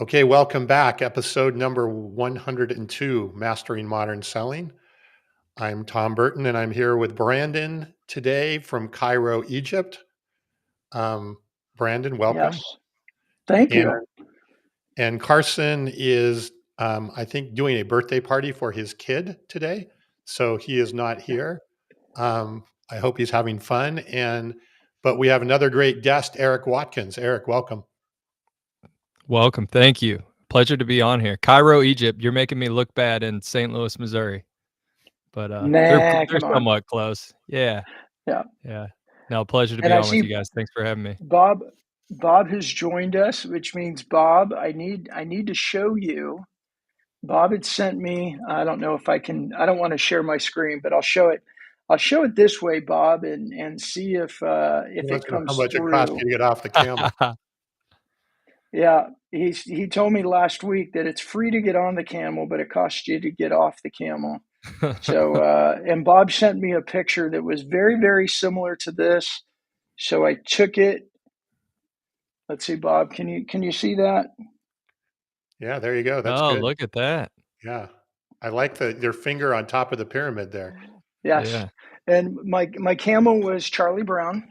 Okay, welcome back. Episode number 102, Mastering Modern Selling. I'm Tom Burton, and I'm here with Brandon today from Cairo, Egypt. Brandon, Yes. welcome. Thank And you. and Carson is, I think, doing a birthday party for his kid today, so he is not here. I hope he's having fun. But we have another great guest, Eric Watkins. Eric, welcome. Welcome. Thank you. Pleasure to be on here. Cairo, Egypt. You're making me look bad in St. Louis, Missouri. But Nah, they're come on. somewhat close. Yeah. Yeah. Yeah. No, pleasure to And be I on with see you guys. Thanks for having me. Bob has joined us, which means Bob, I need to show you. Bob had sent me, I don't know if I don't want to share my screen, but I'll show it. I'll show it this way, Bob, and see if He wants it to know how comes much it costs through. you to get off the camel. Yeah, he told me last week that it's free to get on the camel, but it costs you to get off the camel. So, and Bob sent me a picture that was very, very similar to this. So I took it. Let's see, Bob, can you see that? Yeah, there you go. That's Oh, good. look at that. Yeah. I like your finger on top of the pyramid there. Yes. Yeah. And my camel was Charlie Brown,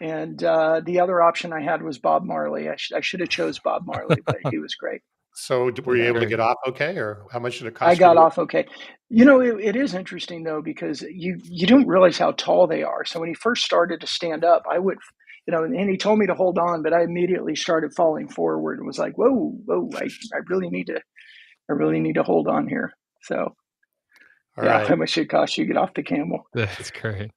and the other option I had was Bob Marley. I should have chose Bob Marley, but he was great. So were That's you Yeah. able to great. get off okay, or how much did it I cost you got to off okay. It is interesting though because you don't realize how tall they are. So when he first started to stand up, I would, and he told me to hold on, but I immediately started falling forward and was like, whoa, whoa, I really need to hold on here. So All yeah, right. how much it costs you to get off the camel? That's great.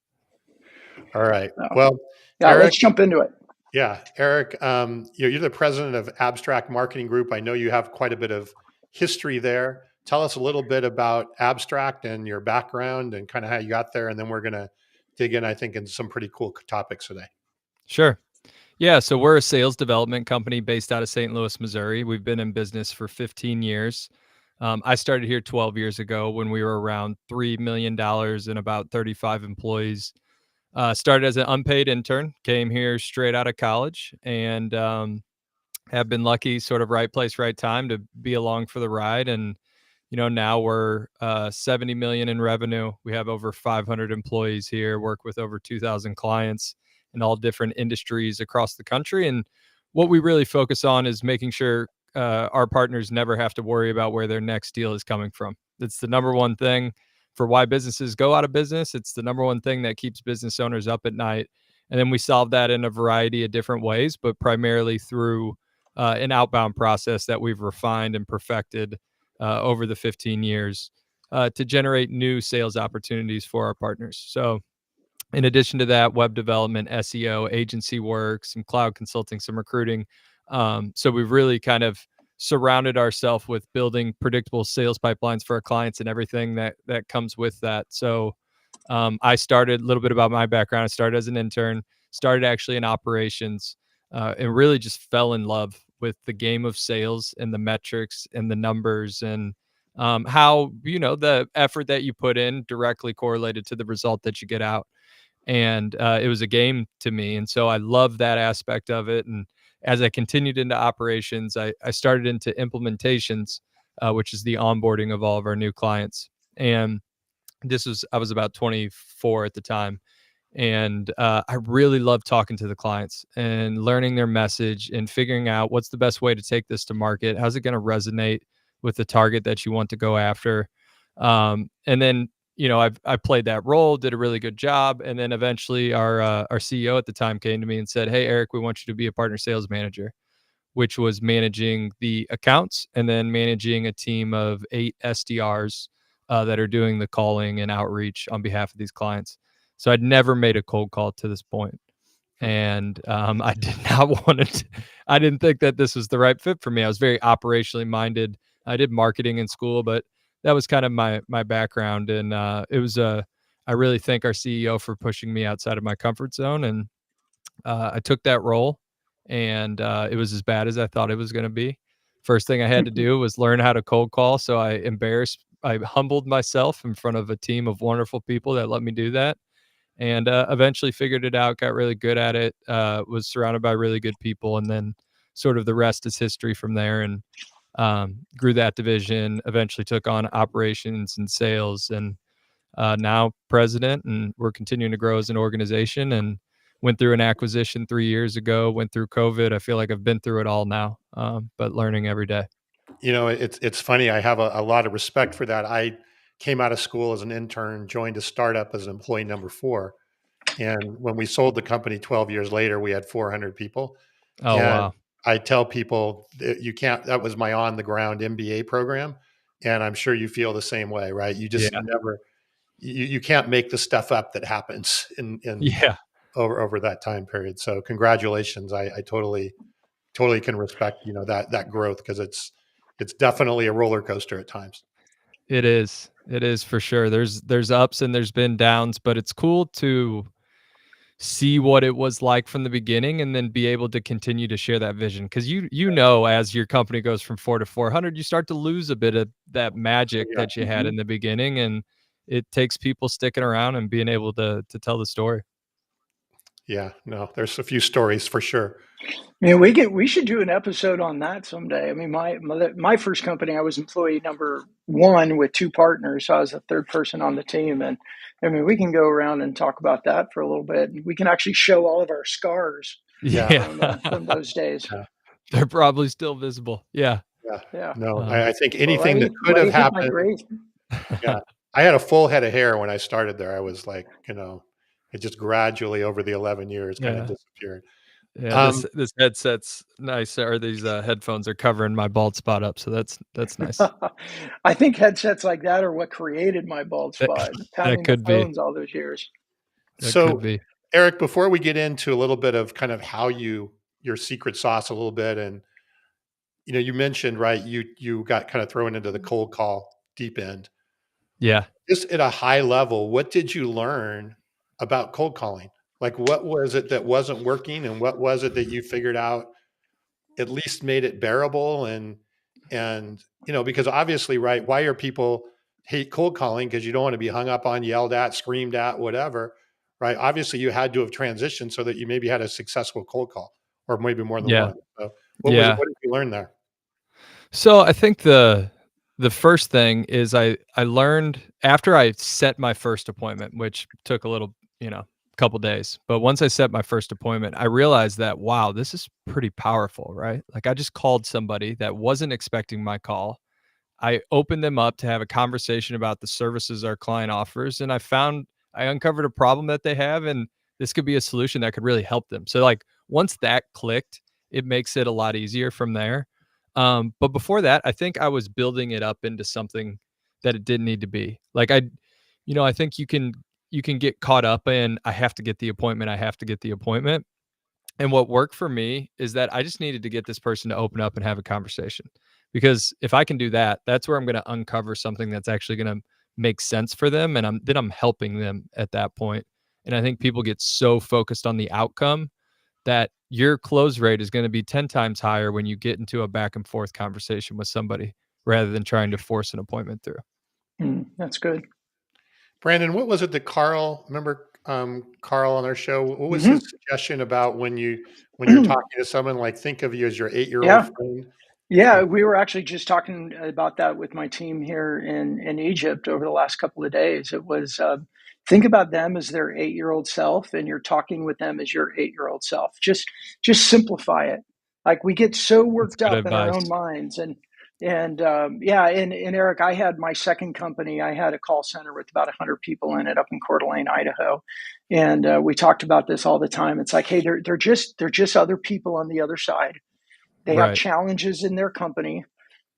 All right. So Well, yeah, Eric, let's jump into it. yeah, Eric, you're the president of Abstrakt Marketing Group. I know you have quite a bit of history there. Tell us a little bit about Abstract and your background and kind of how you got there, and then we're going to dig in, I think, into some pretty cool topics today. Sure. Yeah. So we're a sales development company based out of St. Louis, Missouri. We've been in business for 15 years. I started here 12 years ago when we were around $3 million and about 35 employees. Started as an unpaid intern, came here straight out of college, and have been lucky, sort of right place, right time to be along for the ride. And now we're 70 million in revenue. We have over 500 employees here, work with over 2,000 clients in all different industries across the country. And what we really focus on is making sure our partners never have to worry about where their next deal is coming from. It's the number one thing for why businesses go out of business. It's the number one thing that keeps business owners up at night. And then we solve that in a variety of different ways, but primarily through an outbound process that we've refined and perfected over the 15 years to generate new sales opportunities for our partners. So, in addition to that, web development, SEO, agency work, some cloud consulting, some recruiting. So, we've really kind of surrounded ourselves with building predictable sales pipelines for our clients and everything that comes with that. So, I started a little bit about my background. I started as an intern, started actually in operations, and really just fell in love with the game of sales and the metrics and the numbers and how the effort that you put in directly correlated to the result that you get out. And it was a game to me, and so I love that aspect of it. And as I continued into operations, I started into implementations, which is the onboarding of all of our new clients. And I was about 24 at the time, and I really love talking to the clients and learning their message and figuring out what's the best way to take this to market. How's it going to resonate with the target that you want to go after? And then I played that role, did a really good job, and then eventually our CEO at the time came to me and said, "Hey, Eric, we want you to be a partner sales manager," which was managing the accounts and then managing a team of 8 SDRs that are doing the calling and outreach on behalf of these clients. So I'd never made a cold call to this point, and I did not want to. I didn't think that this was the right fit for me. I was very operationally minded. I did marketing in school, but that was kind of my background, and it was a. I really thank our CEO for pushing me outside of my comfort zone, and I took that role, and it was as bad as I thought it was going to be. First thing I had to do was learn how to cold call. So I humbled myself in front of a team of wonderful people that let me do that, and eventually figured it out. Got really good at it. Was surrounded by really good people, and then sort of the rest is history from there. And grew that division, eventually took on operations and sales, and now president. And we're continuing to grow as an organization, and went through an acquisition 3 years ago, went through COVID. I feel like I've been through it all now, but learning every day. It's funny. I have a lot of respect for that. I came out of school as an intern, joined a startup as employee number 4. And when we sold the company 12 years later, we had 400 people. Oh, And wow. I tell people that that was my on the ground MBA program. And I'm sure you feel the same way, right? You just never, you can't make the stuff up that happens in over that time period. So congratulations. I totally can respect, that growth, because it's definitely a roller coaster at times. It is for sure. There's ups and there's been downs, but it's cool to see what it was like from the beginning and then be able to continue to share that vision. Cause as your company goes from 4 to 400, you start to lose a bit of that magic that you had in the beginning. And it takes people sticking around and being able to tell the story. Yeah, no, there's a few stories for sure. We should do an episode on that someday. I mean, my first company, I was employee number 1 with 2 partners. So I was the third person on the team. And I mean, we can go around and talk about that for a little bit. We can actually show all of our scars from those days. Yeah. They're probably still visible. Yeah. No, I think anything that could have happened. Yeah. I had a full head of hair when I started there. I was like, it just gradually over the 11 years kind of disappeared. Yeah, this headset's nice, or these headphones are covering my bald spot up, so that's nice. I think headsets like that are what created my bald spot. That could be all those years. So, Eric, before we get into a little bit of kind of how your secret sauce a little bit, and you mentioned, right, you got kind of thrown into the cold call deep end. Yeah. Just at a high level, what did you learn about cold calling? Like, what was it that wasn't working, and what was it that you figured out at least made it bearable? And because obviously, right, why are people hate cold calling? Because you don't want to be hung up on, yelled at, screamed at, whatever, right? Obviously, you had to have transitioned so that you maybe had a successful cold call, or maybe more than one. So what did you learn there? So I think the first thing is I learned after I set my first appointment, which took a little, couple days. But once I set my first appointment, I realized that, wow, this is pretty powerful, right? Like, I just called somebody that wasn't expecting my call. I opened them up to have a conversation about the services our client offers. And I uncovered a problem that they have, and this could be a solution that could really help them. So like, once that clicked, it makes it a lot easier from there. But before that, I think I was building it up into something that it didn't need to be. Like, I think you can get caught up in, I have to get the appointment. And what worked for me is that I just needed to get this person to open up and have a conversation, because if I can do that, that's where I'm going to uncover something that's actually going to make sense for them. And I'm helping them at that point. And I think people get so focused on the outcome that your close rate is going to be 10 times higher when you get into a back and forth conversation with somebody rather than trying to force an appointment through. That's good. Brandon, what was it that remember Carl on our show? What was his suggestion about when you're talking to someone, like, think of you as your 8-year-old friend? Yeah, we were actually just talking about that with my team here in Egypt over the last couple of days. It was, think about them as their 8-year-old self, and you're talking with them as your 8-year-old self. Just simplify it. Like, we get so worked up in our own minds. And Eric, I had my second company. I had a call center with about 100 people in it up in Coeur d'Alene, Idaho. And we talked about this all the time. It's like, hey, they're just other people on the other side. They have challenges in their company.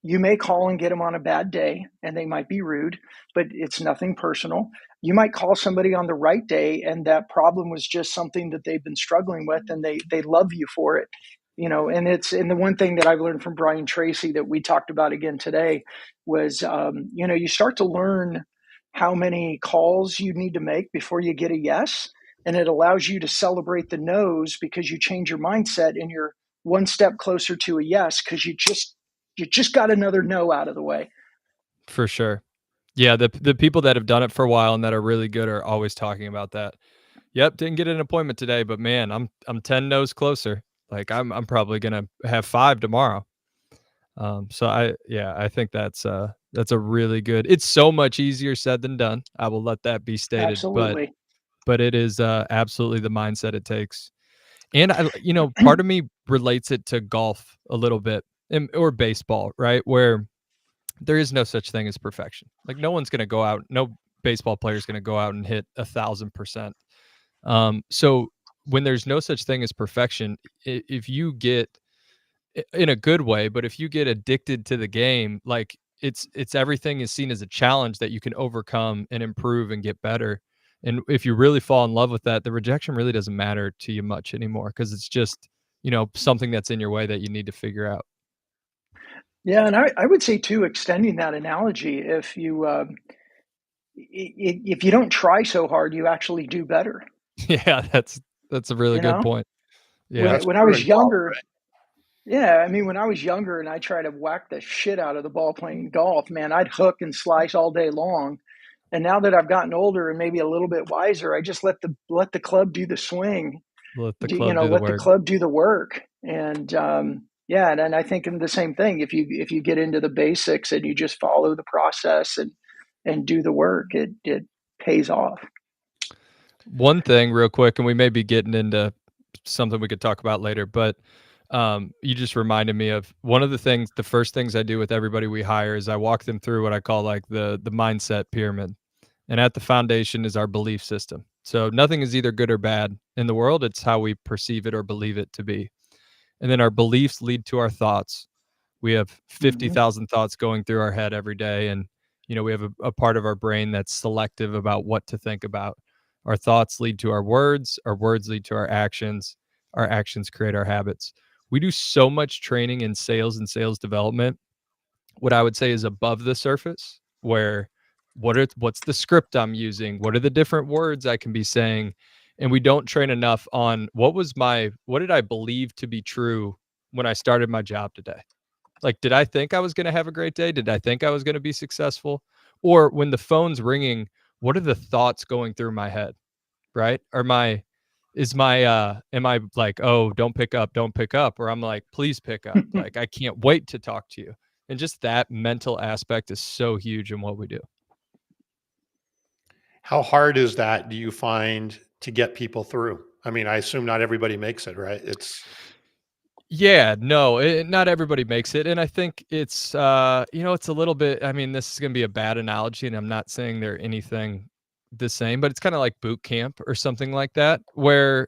You may call and get them on a bad day, and they might be rude, but it's nothing personal. You might call somebody on the right day, and that problem was just something that they've been struggling with, and they love you for it. And the one thing that I've learned from Brian Tracy that we talked about again today was, you start to learn how many calls you need to make before you get a yes. And it allows you to celebrate the no's because you change your mindset and you're one step closer to a yes, because you just got another no out of the way. For sure. Yeah, the people that have done it for a while and that are really good are always talking about that. Yep, didn't get an appointment today, but man, I'm 10 no's closer. Like I'm probably gonna have 5 tomorrow. So I think that's a really good. It's so much easier said than done. I will let that be stated, Absolutely. but it is absolutely the mindset it takes. And part of me relates it to golf a little bit, or baseball, right? Where there is no such thing as perfection. Like no baseball player is going to go out and hit 1,000%. So when there's no such thing as perfection, if you get in a good way, but if you get addicted to the game, like it's everything is seen as a challenge that you can overcome and improve and get better. And if you really fall in love with that, the rejection really doesn't matter to you much anymore, because it's just, something that's in your way that you need to figure out. Yeah, and I would say too, extending that analogy, if you don't try so hard, you actually do better. Yeah, that's a really You good know, point. Yeah. That's when I true was in golf, younger, right? yeah, I mean, when I was younger and I tried to whack the shit out of the ball playing golf, man, I'd hook and slice all day long. And now that I've gotten older and maybe a little bit wiser, I just let the club do the swing. Let the club do the Let the work. club do the work. And yeah, and I think in the same thing, if you get into the basics and you just follow the process and do the work, it pays off. One thing real quick, and we may be getting into something we could talk about later, but you just reminded me of one of the first things I do with everybody we hire is I walk them through what I call like the mindset pyramid. And at the foundation is our belief system. So nothing is either good or bad in the world. It's how we perceive it or believe it to be. And then our beliefs lead to our thoughts. We have 50,000 thoughts going through our head every day. And, we have a part of our brain that's selective about what to think about. Our thoughts lead to our words lead to our actions create our habits. We do so much training in sales and sales development, what I would say is above the surface, where what's the script I'm using? What are the different words I can be saying? And we don't train enough on what did I believe to be true when I started my job today? Like, did I think I was going to have a great day? Did I think I was going to be successful? Or when the phone's ringing, what are the thoughts going through my head? Right? Am I like, oh, don't pick up, or I'm like, please pick up. Like, I can't wait to talk to you. And just that mental aspect is so huge in what we do. How hard is that, do you find, to get people through? I mean, I assume not everybody makes it, right? Yeah, no, not everybody makes it. And I think it's, it's a little bit, I mean, this is going to be a bad analogy, and I'm not saying they're anything the same, but it's kind of like boot camp or something like that, where,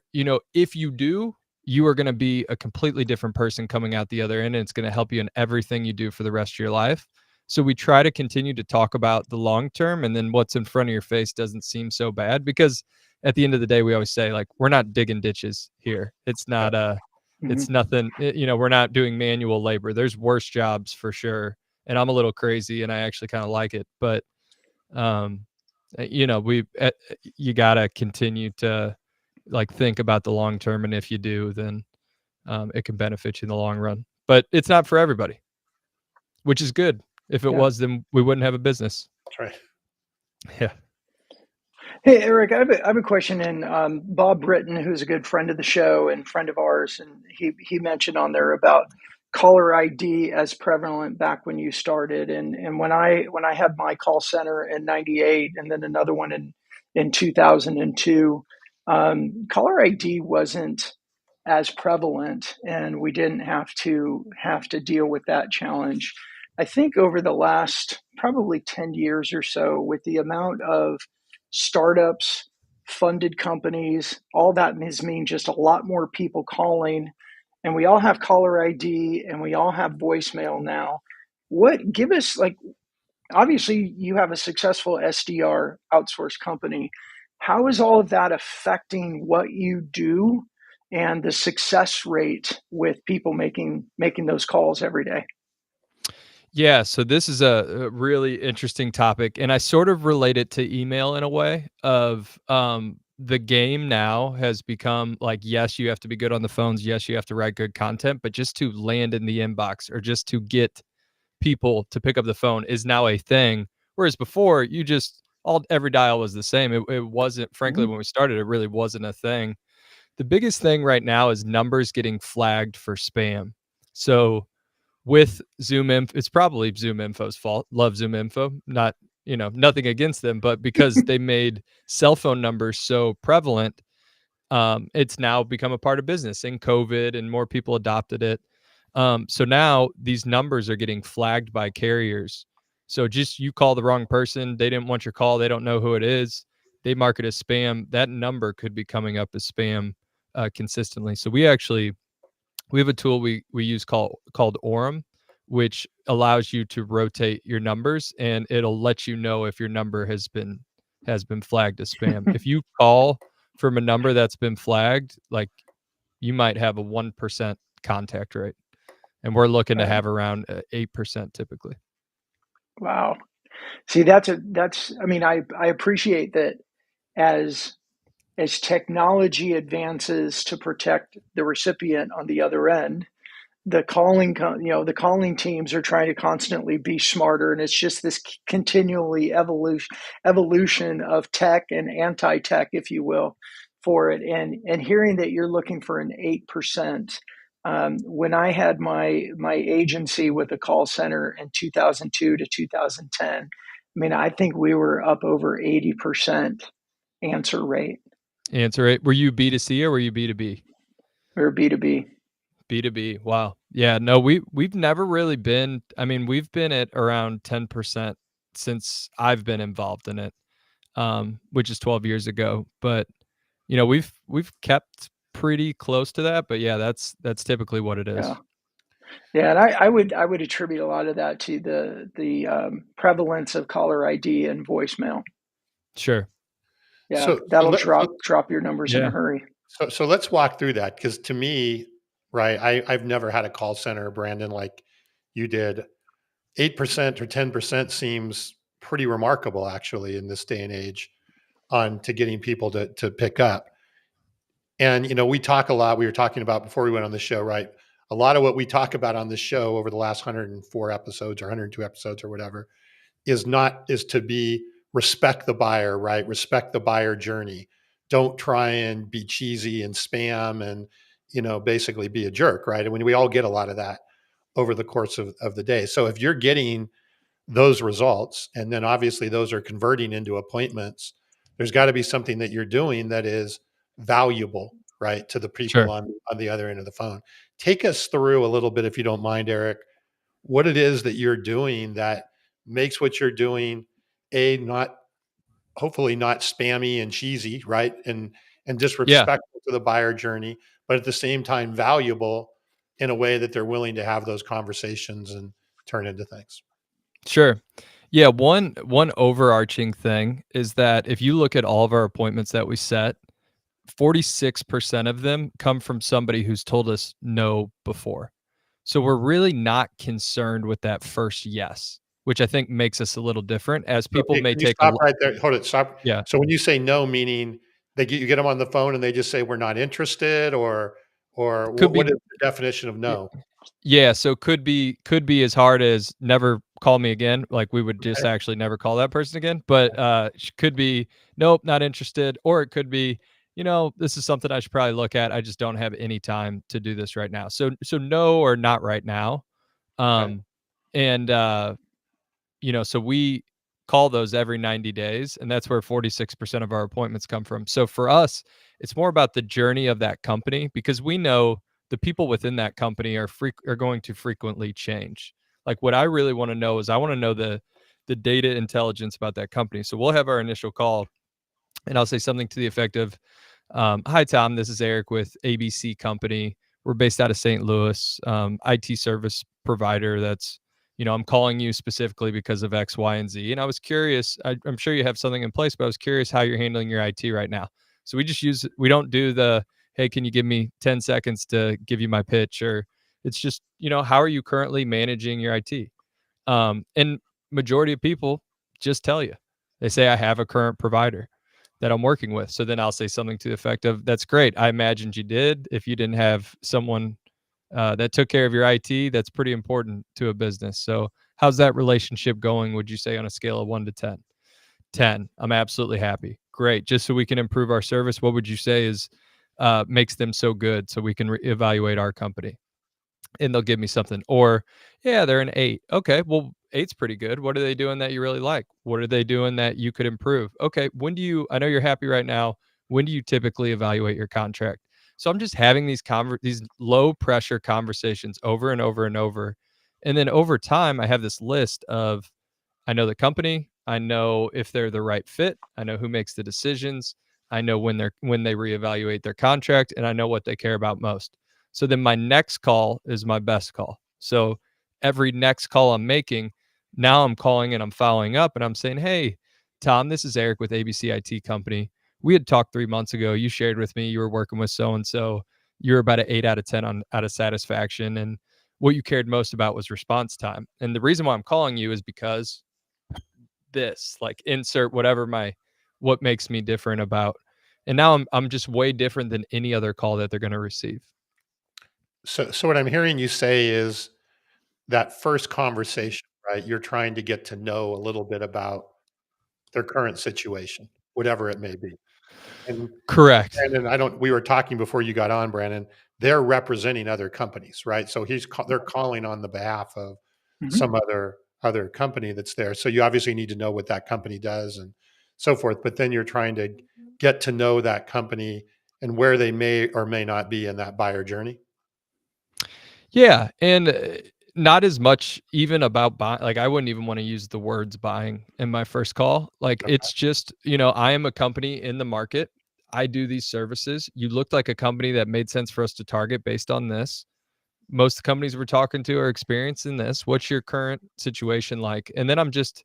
if you do, you are going to be a completely different person coming out the other end, and it's going to help you in everything you do for the rest of your life. So we try to continue to talk about the long term, and then what's in front of your face doesn't seem so bad, because at the end of the day, we always say, like, we're not digging ditches here. It's not it's nothing, we're not doing manual labor. There's worse jobs for sure. And I'm a little crazy and I actually kind of like it, but you got to continue to like think about the long term. And if you do, then it can benefit you in the long run, but it's not for everybody, which is good. If it was, then we wouldn't have a business. That's right. Yeah. Hey, Eric, I have a question. And Bob Britton, who's a good friend of the show and friend of ours, and he mentioned on there about caller ID as prevalent back when you started. And when I had my call center in '98, and then another one in 2002, caller ID wasn't as prevalent, and we didn't have to deal with that challenge. I think over the last probably 10 years or so, with the amount of startups, funded companies, all that has mean just a lot more people calling, and we all have caller ID and we all have voicemail now. Give us, like, obviously you have a successful SDR outsourced company. How is all of that affecting what you do and the success rate with people making those calls every day? Yeah, so this is a really interesting topic, and I sort of relate it to email in a way of the game now has become like, yes, you have to be good on the phones, yes, you have to write good content, but just to land in the inbox or just to get people to pick up the phone is now a thing. Whereas before, you just every dial was the same. It wasn't, frankly, when we started, it really wasn't a thing. The biggest thing right now is numbers getting flagged for spam. So with Zoom Info, it's probably Zoom Info's fault. Love Zoom Info. Not, nothing against them, but because they made cell phone numbers so prevalent, it's now become a part of business in COVID and more people adopted it. So now these numbers are getting flagged by carriers. So just you call the wrong person, they didn't want your call, they don't know who it is, they mark it as spam. That number could be coming up as spam consistently. So we have a tool we use called Orem, which allows you to rotate your numbers, and it'll let you know if your number has been flagged as spam. If you call from a number that's been flagged, like you might have a 1% contact rate, and we're looking to have around 8% typically. Wow. See, I appreciate that as technology advances to protect the recipient on the other end, the calling teams are trying to constantly be smarter, and it's just this continually evolution of tech and anti-tech, if you will, for it. And hearing that you're looking for an 8%. When I had my agency with a call center in 2002 to 2010, I think we were up over 80% answer rate. Were you B2C or were you B2B? We were B2B. B2B. Wow. Yeah, no, we've never really been, we've been at around 10% since I've been involved in it, which is 12 years ago. But, we've kept pretty close to that, but yeah, that's typically what it is. Yeah, and I would attribute a lot of that to the prevalence of caller ID and voicemail. Sure. Yeah, so that'll drop your numbers in a hurry. So let's walk through that, because to me, right, I've never had a call center, Brandon, like you did. 8% or 10% seems pretty remarkable, actually, in this day and age, on to getting people to pick up. And we talk a lot. We were talking about before we went on the show, right? A lot of what we talk about on the show over the last 104 episodes or 102 episodes or whatever is to respect the buyer, right? Respect the buyer journey. Don't try and be cheesy and spam and, basically be a jerk, right? And when we all get a lot of that over the course of the day. So if you're getting those results, and then obviously those are converting into appointments, there's got to be something that you're doing that is valuable, right, to the people on the other end of the phone. Take us through a little bit, if you don't mind, Eric, what it is that you're doing that makes what you're doing hopefully not spammy and cheesy, right, and disrespectful to the buyer journey, but at the same time valuable in a way that they're willing to have those conversations and turn into things. Sure. Yeah, one overarching thing is that if you look at all of our appointments that we set, 46% of them come from somebody who's told us no before. So we're really not concerned with that first yes, which I think makes us a little different, as people may take stop right there. Hold it. Stop. Yeah. So when you say no, meaning you get them on the phone and they just say we're not interested, or what is the definition of no? Yeah, so could be as hard as never call me again. Like we would just actually never call that person again. But could be nope, not interested, or it could be, this is something I should probably look at. I just don't have any time to do this right now. So no, or not right now. And so we call those every 90 days, and that's where 46% of our appointments come from. So for us, it's more about the journey of that company, because we know the people within that company are going to frequently change. Like what I really want to know is I want to know the data intelligence about that company. So we'll have our initial call, and I'll say something to the effect of, hi, Tom, this is Eric with ABC Company. We're based out of St. Louis, IT service provider that's, I'm calling you specifically because of X, Y, and Z. And I was curious, I'm sure you have something in place, but I was curious how you're handling your IT right now. So we don't do the, hey, can you give me 10 seconds to give you my pitch? Or it's just, how are you currently managing your IT? And majority of people just tell you. They say, I have a current provider that I'm working with. So then I'll say something to the effect of, that's great. I imagined you did. If you didn't have someone that took care of your IT, that's pretty important to a business. So how's that relationship going, would you say, on a scale of 1 to 10? 10. I'm absolutely happy. Great. Just so we can improve our service, what would you say is makes them so good so we can evaluate our company? And they'll give me something. Or, yeah, they're an 8. Okay, well, 8's pretty good. What are they doing that you really like? What are they doing that you could improve? Okay, I know you're happy right now. When do you typically evaluate your contract? So I'm just having these low pressure conversations over and over and over. And then over time, I have this list of, I know the company, I know if they're the right fit, I know who makes the decisions, I know when they reevaluate their contract, and I know what they care about most. So then my next call is my best call. So every next call I'm making, now I'm calling and I'm following up and I'm saying, "Hey, Tom, this is Eric with ABC IT Company. We had talked 3 months ago. You shared with me you were working with so and so. You're about an 8 out of 10 on out of satisfaction, and what you cared most about was response time. And the reason why I'm calling you is because this, like, insert what makes me different about." And now I'm just way different than any other call that they're going to receive. So what I'm hearing you say is that first conversation, right? You're trying to get to know a little bit about their current situation, whatever it may be. And Correct. Brandon, we were talking before you got on, Brandon, they're representing other companies, right? So they're calling on the behalf of Mhm. some other company that's there. So you obviously need to know what that company does and so forth, but then you're trying to get to know that company and where they may or may not be in that buyer journey. Yeah, and, not as much even about buy like, I wouldn't even wanna use the words buying in my first call. Like, it's just, I am a company in the market. I do these services. You looked like a company that made sense for us to target based on this. Most companies we're talking to are experiencing this. What's your current situation like? And then I'm just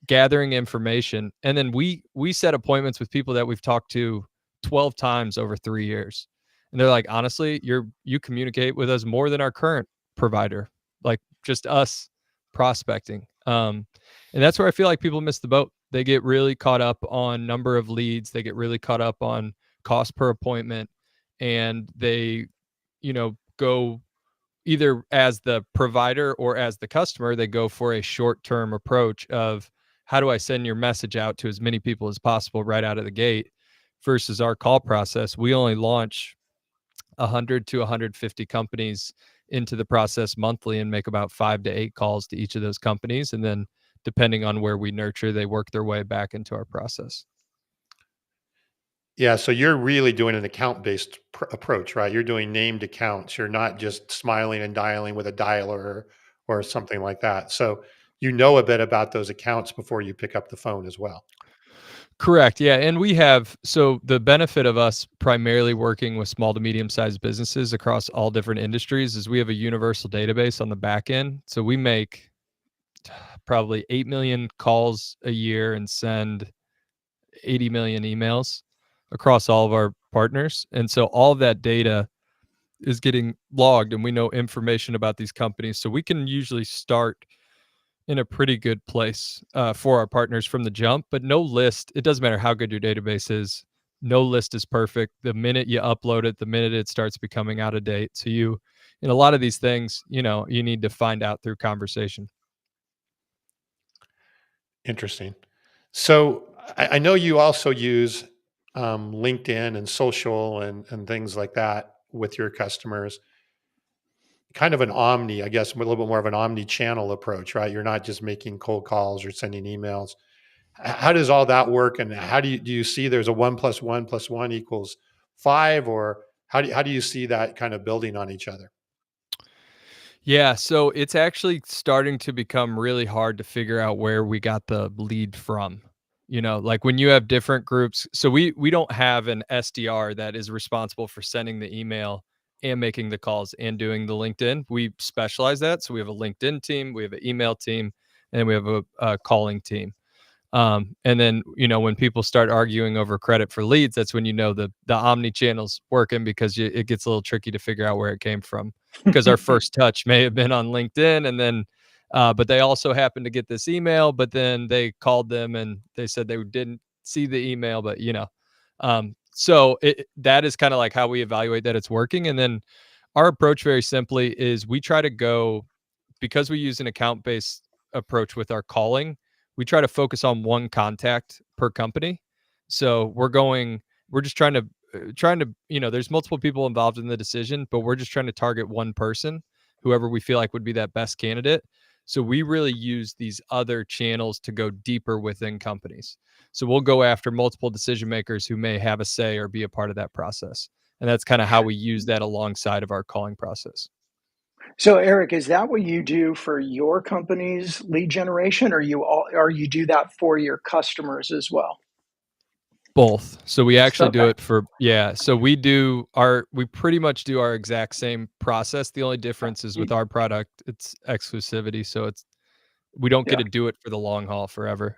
gathering information, and then we set appointments with people that we've talked to 12 times over 3 years. And they're like, "Honestly, you communicate with us more than our current provider." Like, just us prospecting. And that's where I feel like people miss the boat. They get really caught up on number of leads, they get really caught up on cost per appointment, and they, go either as the provider or as the customer, they go for a short-term approach of, how do I send your message out to as many people as possible right out of the gate, versus our call process. We only launch 100 to 150 companies into the process monthly and make about 5 to 8 calls to each of those companies, and then depending on where we nurture, they work their way back into our process. Yeah, so you're really doing an account-based approach, right? You're doing named accounts. You're not just smiling and dialing with a dialer or something like that. So you know a bit about those accounts before you pick up the phone as well. Correct. Yeah. And so the benefit of us primarily working with small to medium sized businesses across all different industries is we have a universal database on the back end. So we make probably 8 million calls a year and send 80 million emails across all of our partners. And so all of that data is getting logged, and we know information about these companies. So we can usually start in a pretty good place for our partners from the jump. But no list, it doesn't matter how good your database is, no list is perfect. The minute you upload it, the minute it starts becoming out of date. So in a lot of these things, you need to find out through conversation. Interesting. So I know you also use LinkedIn and social and things like that with your customers. Kind of an omni, I guess, a little bit more of an omni-channel approach, right? You're not just making cold calls or sending emails. How does all that work, and how do you see there's a 1 + 1 + 1 equals 5, or how do you see that kind of building on each other? Yeah, so it's actually starting to become really hard to figure out where we got the lead from. Like when you have different groups. So we don't have an SDR that is responsible for sending the email and making the calls and doing the LinkedIn. We specialize that. So we have a LinkedIn team, we have an email team, and we have a calling team. And then, when people start arguing over credit for leads, that's when the omni channel's working, because it gets a little tricky to figure out where it came from. Because our first touch may have been on LinkedIn, and then, but they also happened to get this email, but then they called them and they said they didn't see the email, but so that is kind of like how we evaluate that it's working. And then our approach, very simply, is we try to go, because we use an account based approach with our calling, we try to focus on one contact per company. So we're just trying to trying to, there's multiple people involved in the decision, but we're just trying to target one person, whoever we feel like would be that best candidate. So we really use these other channels to go deeper within companies. So we'll go after multiple decision makers who may have a say or be a part of that process. And that's kind of how we use that alongside of our calling process. So Eric, is that what you do for your company's lead generation, or you do that for your customers as well? Both. So we actually do Okay. it so we pretty much do our exact same process. The only difference is with our product, it's exclusivity. So we don't get Yeah. to do it for the long haul forever.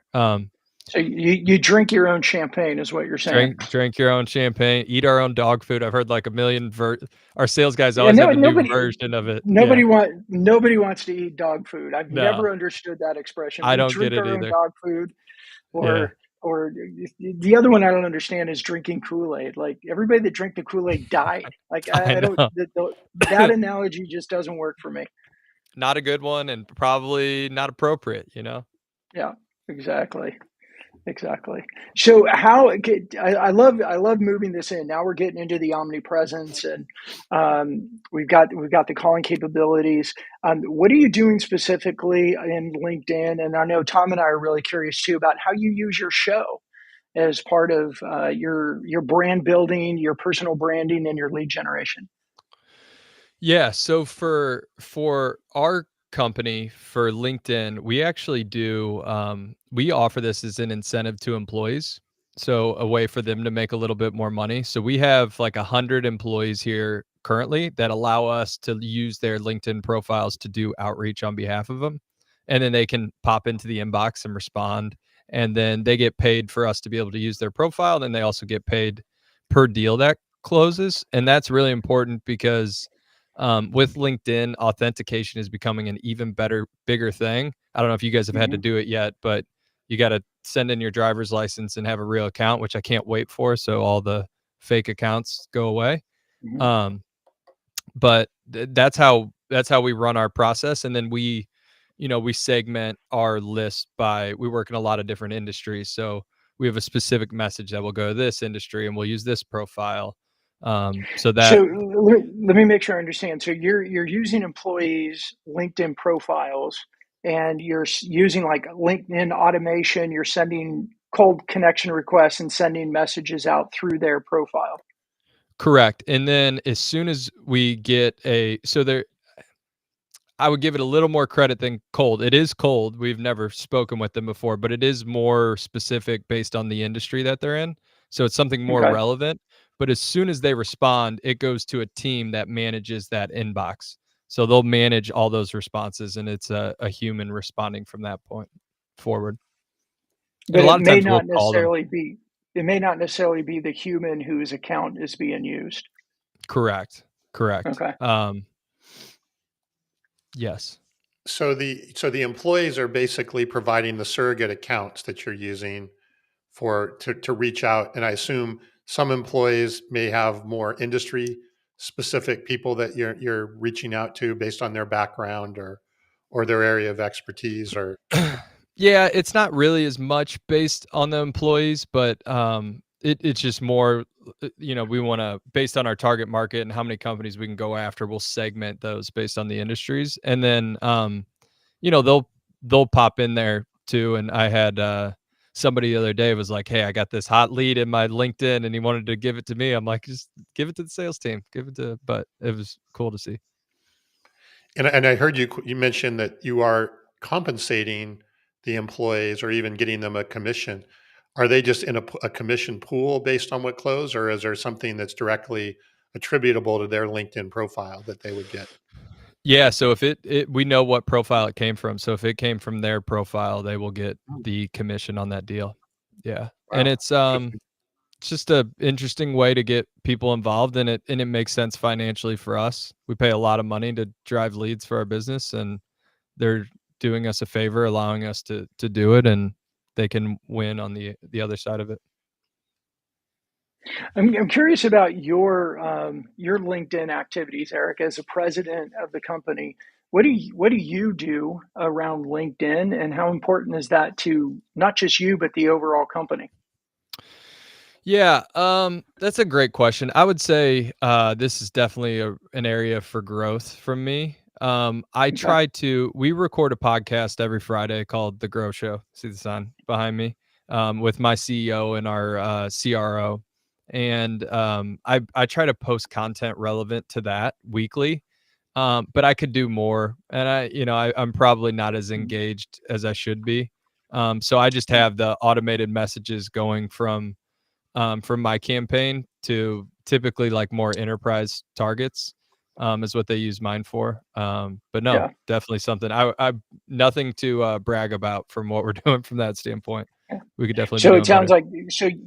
So you drink your own champagne is what you're saying. Drink your own champagne, eat our own dog food. I've heard like a million our sales guys Yeah, always have a new version of it. Yeah. Nobody wants to eat dog food. I've No, never understood that expression. I We don't get drink it our own either. dog food, Yeah. or the other one I don't understand is drinking Kool-Aid. Like everybody that drank the Kool-Aid died. Like I I don't know. that analogy just doesn't work for me. Not a good one and probably not appropriate, Yeah, exactly. Exactly. So I love moving this in. Now we're getting into the omnipresence, and we've got the calling capabilities. What are you doing specifically in LinkedIn? And I know Tom and I are really curious too about how you use your show as part of your brand building, your personal branding, and your lead generation. Yeah, so for our company, for LinkedIn, we actually do we offer this as an incentive to employees. So a way for them to make a little bit more money. So we have like 100 employees here currently that allow us to use their LinkedIn profiles to do outreach on behalf of them. And then they can pop into the inbox and respond. And then they get paid for us to be able to use their profile. Then they also get paid per deal that closes. And that's really important because with LinkedIn, authentication is becoming an even bigger thing. I don't know if you guys have had to Mm-hmm. do it yet, but you got to send in your driver's license and have a real account, which I can't wait for. So all the fake accounts go away. Mm-hmm. Um, but that's how we run our process, and then we segment our list we work in a lot of different industries, so we have a specific message that will go to this industry, and we'll use this profile. So that So let me make sure I understand. So you're using employees' LinkedIn profiles, and you're using like LinkedIn automation. You're sending cold connection requests and sending messages out through their profile. correct. And then as soon as we get I would give it a little more credit than cold. It is cold. We've never spoken with them before, but it is more specific based on the industry that they're in. So it's something more Okay. relevant. But as soon as they respond, it goes to a team that manages that inbox. So they'll manage all those responses, and it's a human responding from that point forward. And But a lot of times we'll call them. it may not necessarily be the human whose account is being used. Correct. Okay. Yes. So the employees are basically providing the surrogate accounts that you're using to reach out. And I assume some employees may have more industry specific people that you're reaching out to based on their background or their area of expertise or Yeah, it's not really as much based on the employees, but it's just more, we want to, based on our target market and how many companies we can go after, we'll segment those based on the industries. And then, they'll pop in there too. And I had somebody the other day was like, "Hey, I got this hot lead in my LinkedIn and he wanted to give it to me." I'm like, just give it to the sales team, but it was cool to see. and I heard you mention that you are compensating the employees or even getting them a commission. Are they just in a commission pool based on what close, or is there something that's directly attributable to their LinkedIn profile that they would get? Yeah, so if we know what profile it came from. So if it came from their profile, they will get the commission on that deal. Yeah. And Wow. it's just a interesting way to get people involved in it, and it makes sense financially for us. We pay a lot of money to drive leads for our business, and they're doing us a favor allowing us to do it, and they can win on the other side of it. I'm curious about your LinkedIn activities, Eric, as a president of the company. What do you do around LinkedIn, and how important is that to not just you but the overall company? Yeah, that's a great question. I would say this is definitely an area for growth from me. Okay. We record a podcast every Friday called The Grow Show. See the sign behind me, with my CEO and our CRO. And I try to post content relevant to that weekly. But I could do more. And I'm probably not as engaged as I should be. So I just Yeah. have the automated messages going from my campaign to typically like more enterprise targets, is what they use mine for. But no, Yeah. definitely something I nothing to brag about from what we're doing from that standpoint. Yeah. We could definitely be So it doing better. sounds like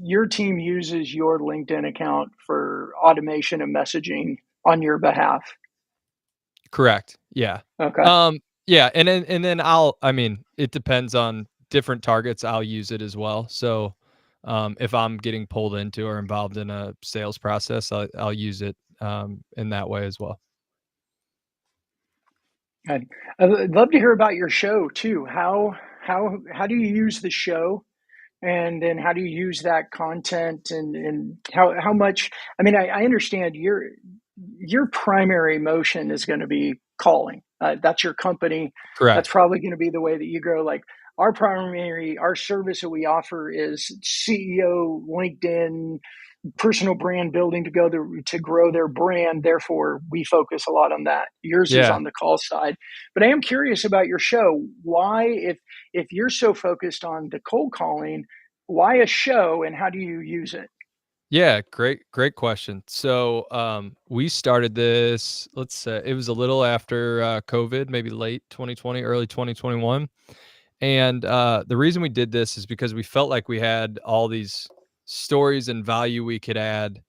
your team uses your LinkedIn account for automation and messaging on your behalf. Correct. Yeah. Okay. Yeah, and then I mean, it depends on different targets. I'll use it as well. So, if I'm getting pulled into or involved in a sales process, I'll use it in that way as well. I'd love to hear about your show too. How do you use the show, and then how do you use that content, and how much? I mean, I understand your primary motion is going to be calling. That's your company. That's Correct. probably going to be the way that you grow. Like our service that we offer is CEO LinkedIn personal brand building to grow their brand. Therefore, we focus a lot on that. Yours is Yeah. on the call side. But I am curious about your show. Why, if you're so focused on the cold calling, why a show, and how do you use it? Yeah, great question. So, we started this, let's say it was a little after COVID, maybe late 2020, early 2021. And the reason we did this is because we felt like we had all these stories and value we could add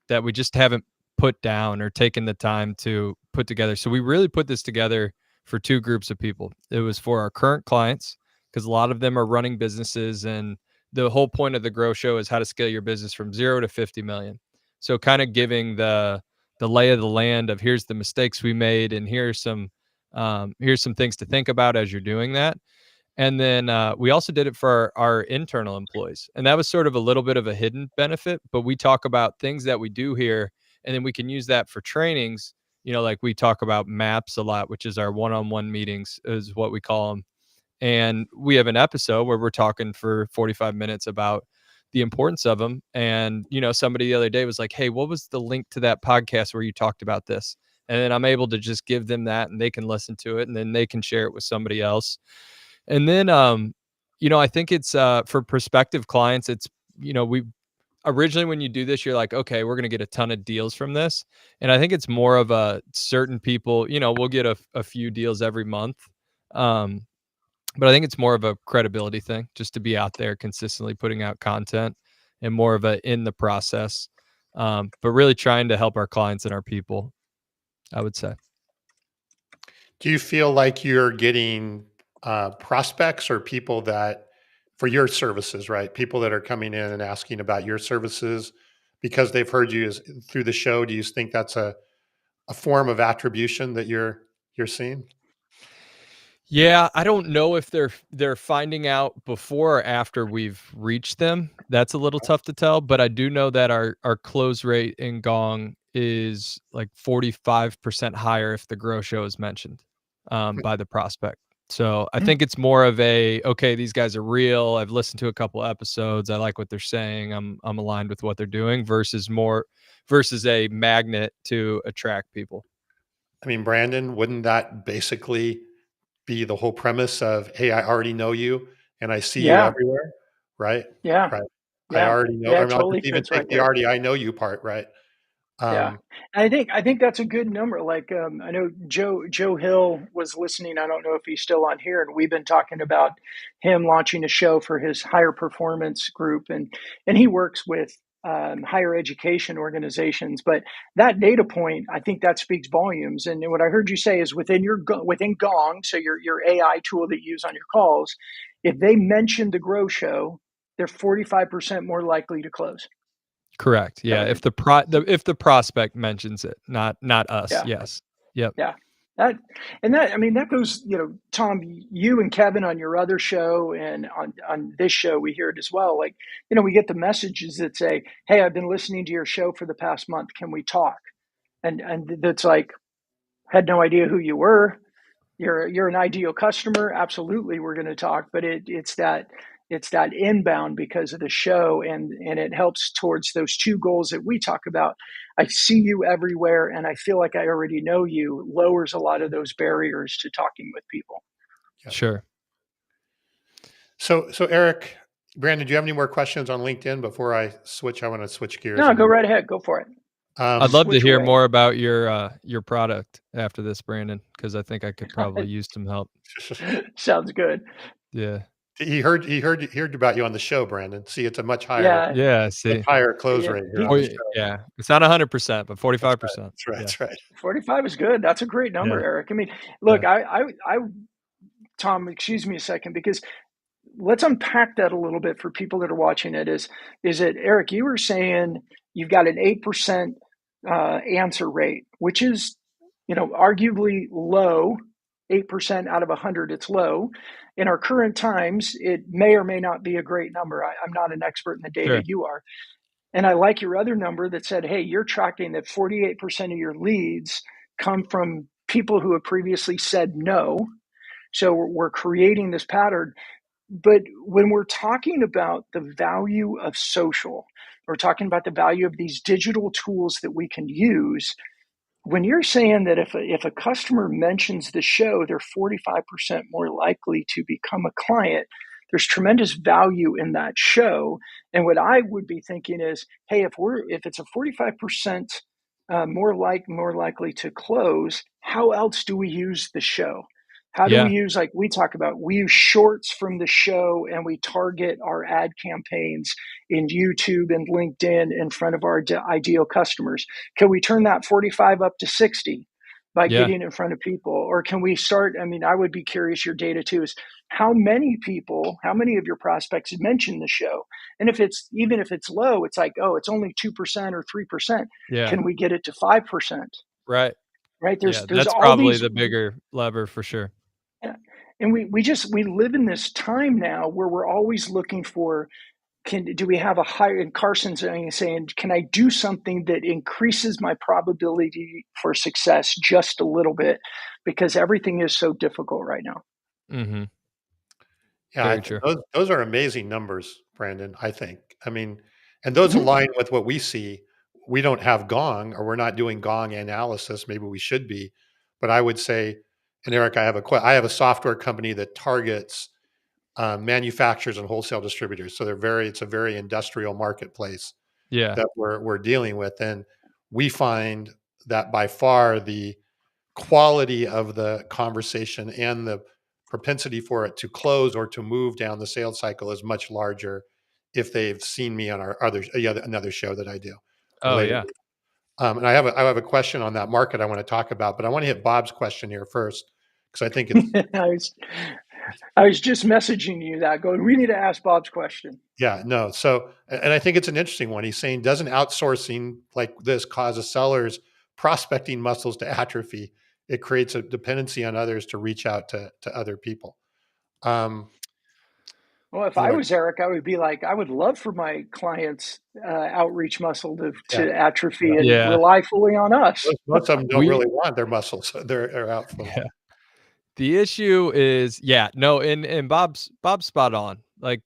that we just haven't put down or taken the time to put together. So we really put this together for two groups of people. It was for our current clients, because a lot of them are running businesses, and the whole point of the Grow Show is how to scale your business from 0 to 50 million. So kind of giving the lay of the land of here's the mistakes we made, and here's some things to think about as you're doing that. And then we also did it for our internal employees. And that was sort of a little bit of a hidden benefit, but we talk about things that we do here, and then we can use that for trainings. Like we talk about MAPS a lot, which is our one-on-one meetings, is what we call them. And we have an episode where we're talking for 45 minutes about the importance of them. And, somebody the other day was like, hey, what was the link to that podcast where you talked about this? And then I'm able to just give them that, and they can listen to it, and then they can share it with somebody else. And then, I think it's for prospective clients, we originally, when you do this, you're like, okay, we're going to get a ton of deals from this. And I think it's more of a certain people, we'll get a few deals every month. Um, but I think it's more of a credibility thing, just to be out there consistently putting out content, and more of a in the process. But really trying to help our clients and our people, I would say. Do you feel like you're getting prospects or people that for your services, right? People that are coming in and asking about your services because they've heard you through the show. Do you think that's a form of attribution that you're seeing? Yeah, I don't know if they're finding out before or after we've reached them. That's a little tough to tell, but I do know that our close rate in Gong is like 45% higher if the Grow Show is mentioned by the prospect. So I think it's more of okay, these guys are real. I've listened to a couple episodes. I like what they're saying. I'm aligned with what they're doing versus a magnet to attract people. I mean, Brandon, wouldn't that basically be the whole premise of, hey, I already know you and I see you Yeah, everywhere, right? yeah, Right. I yeah, already know. yeah. I It mean, I'll totally just even fits take right the there. already I know you part, right? Yeah, Um, I think that's a good number. Like I know Joe Hill was listening. I don't know if he's still on here, and we've been talking about him launching a show for his higher performance group, and he works with higher education organizations. But that data point, I think that speaks volumes. And what I heard you say is within Gong, so your AI tool that you use on your calls, if they mention the Grow Show, they're 45% more likely to close. Correct. Is that Yeah, right? if the prospect mentions it, not us. Yeah. Yes. Yep. Yeah. That I mean, that goes, Tom, you and Kevin on your other show and on this show, we hear it as well. Like, we get the messages that say, "Hey, I've been listening to your show for the past month. Can we talk?" And that's like, had no idea who you were. You're an ideal customer. Absolutely, we're going to talk. But it's that inbound because of the show, and it helps towards those two goals that we talk about. I see you everywhere, and I feel like I already know you. Lowers a lot of those barriers to talking with people. Yeah. Sure. So Eric, Brandon, do you have any more questions on LinkedIn before I switch? I want to switch gears. No, go right ahead. Go for it. I'd love to hear more about your product after this, Brandon, because I think I could probably use some help. Sounds good. Yeah. He heard about you on the show, Brandon. See, it's a much higher, see, much higher close rate here. Yeah, it's not 100%, but 45%. That's right. That's right. 45 is good. That's a great number, Eric. I mean, look, Tom, excuse me a second, because let's unpack that a little bit for people that are watching it. Is it, Eric, you were saying you've got an 8% answer rate, which is, arguably low. 8% out of 100, it's low. In our current times, it may or may not be a great number. I'm not an expert in the data. Sure. You are. And I like your other number that said, hey, you're tracking that 48% of your leads come from people who have previously said no. So we're creating this pattern. But when we're talking about the value of social, we're talking about the value of these digital tools that we can use. When you're saying that if a customer mentions the show, they're 45% more likely to become a client, there's tremendous value in that show. And what I would be thinking is, hey, if it's a 45% more likely to close, how else do we use the show? How do we use, like we talk about, we use shorts from the show and we target our ad campaigns in YouTube and LinkedIn in front of our ideal customers. Can we turn that 45 up to 60 by getting in front of people? Or can we start, I would be curious, your data too, is how many of your prospects mention the show? And even if it's low, it's like, oh, it's only 2% or 3%. Yeah. Can we get it to 5%? Right. There's that's all probably the bigger lever for sure. Yeah. And we live in this time now where we're always looking for, do we have a higher, and Carson's saying, can I do something that increases my probability for success just a little bit? Because everything is so difficult right now. Mm-hmm. Yeah, those are amazing numbers, Brandon, I think. And those align with what we see. We don't have Gong, or we're not doing Gong analysis. Maybe we should be. But I would say, and Eric, I have a software company that targets manufacturers and wholesale distributors. So it's a very industrial marketplace that we're dealing with. And we find that by far the quality of the conversation and the propensity for it to close or to move down the sales cycle is much larger if they've seen me on another show that I do. Oh, yeah. And I have a question on that market I want to talk about, but I want to hit Bob's question here first, because I think it's. I was just messaging you that, going, we need to ask Bob's question. Yeah, no. So, and I think it's an interesting one. He's saying, doesn't outsourcing like this cause a seller's prospecting muscles to atrophy? It creates a dependency on others to reach out to other people. Well, if I was Eric, I would be like, I would love for my clients' outreach muscle to atrophy and rely fully on us. Most of them don't really want their muscles. They're out fully. Yeah. The issue is, and Bob's spot on. Like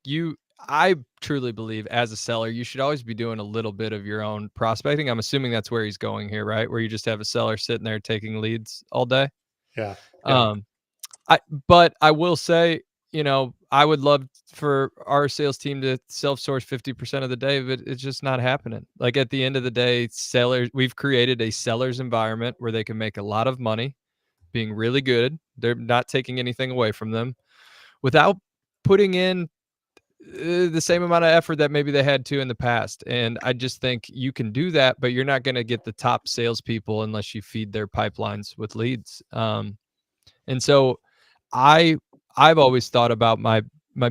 I truly believe as a seller, you should always be doing a little bit of your own prospecting. I'm assuming that's where he's going here, right? Where you just have a seller sitting there taking leads all day. Yeah. But I will say, I would love for our sales team to self-source 50% of the day, but it's just not happening. Like at the end of the day, we've created a seller's environment where they can make a lot of money being really good. They're not taking anything away from them without putting in the same amount of effort that maybe they had to in the past. And I just think you can do that, but you're not going to get the top salespeople unless you feed their pipelines with leads. And so I've always thought about my